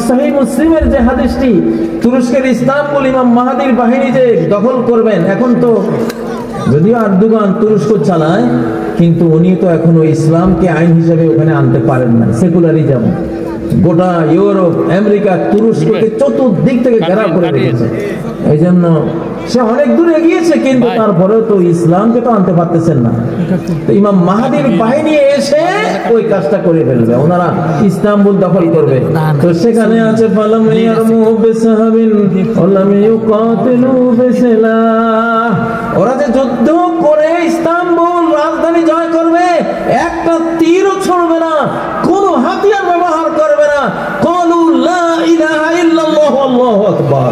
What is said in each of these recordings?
সহিহ মুসলিমের যে হাদিসটি, তুরস্কের ইস্তাম্বুল ইমাম মাহাদির বাহিনী যে দখল করবেন, এখন তো যদিও আরদোগান তুরস্ক চালায়, কিন্তু উনি তো এখনো ইসলামকে আইন হিসেবে ওখানে আনতে পারেন না। সেকুলারিজম গোটা ইউরোপ, আমেরিকা, তুরস্ককে চতুর্দিক থেকে ঘেরাও করে রেখেছে। এই জন্য সে অনেক দূর এগিয়েছে, কিন্তু তারপরেও তো ইসলামকে তো আনতে পারতেছেন না। তো ইমাম মাহাদির বাহিনী এসে ওই কাজটা করে ফেলবে, ওনারা ইস্তাম্বুল দখল করবে। তো সেখানে আছে ফালাম ইয়ারমু বিসাহাবিন ওয়ালাম ইউকাতিলু বিসলাহ, ওরা যে যুদ্ধ করে ইস্তাম্বুল রাজধানী জয় করবে, একটা তীরও ছুড়বে না, কোনো হাতিয়ার ব্যবহার করবে না। ক্বালু লা ইলাহা ইল্লাল্লাহ আল্লাহু আকবার,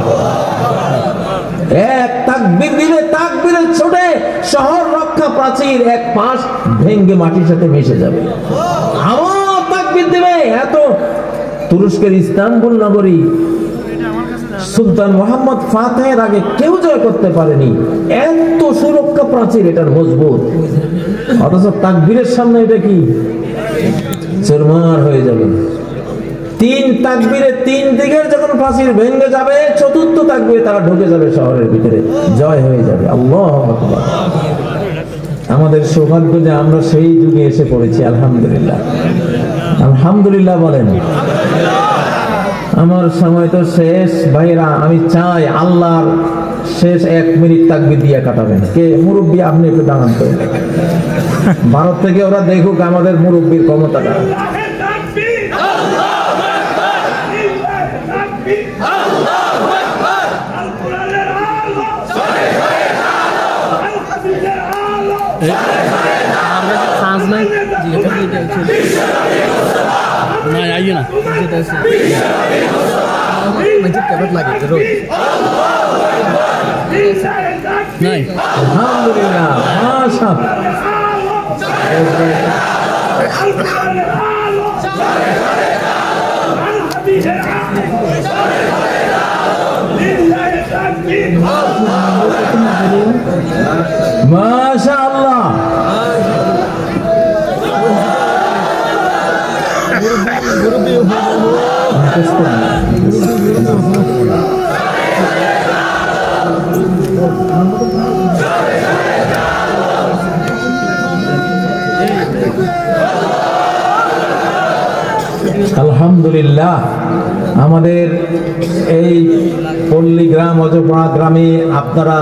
এক তাকবীর দিলে তাকবীরের ছোটে শহর রক্ষা প্রাচীর এক পাশ ভেঙ্গে মাটির সাথে মিশে যাবে। আবার তাকবীর দিবে। এত তুরস্কের ইস্তাম্বুল নগরী সুলতান মোহাম্মদ ফাতেহের আগে কেউ জয় করতে পারেনি, এত সুরক্ষা প্রাচীর এটার মজবুত। অথচ তাকবীরের সামনে এটা কি চুরমার হয়ে যাবে। তিন তাকবীরে তিন দিকের যখন প্রাচীর ভেঙে যাবে, চতুর্থ তাকবীরে তারা ঢুকে যাবে শহরের ভিতরে, জয় হয়ে যাবে। আল্লাহু আকবার। আমাদের সৌভাগ্য যে আমরা সেই যুগে এসে পড়েছি। আলহামদুলিল্লাহ, আলহামদুলিল্লাহ বলেন। আমার সময় তো শেষ ভাইরা, আমি চাই আল্লাহর শেষ 1 মিনিট তাকবীর দিয়ে কাটাবেন। কে মুরব্বী? আপনি একটু দাঁড়ান তো, ভারত থেকে ওরা দেখুক আমাদের মুরব্বীর ক্ষমতাটা। মাশাআল্লাহ। আলহামদুলিল্লাহ, আমাদের এই পল্লী গ্রাম অজপাড়া গ্রামে আপনারা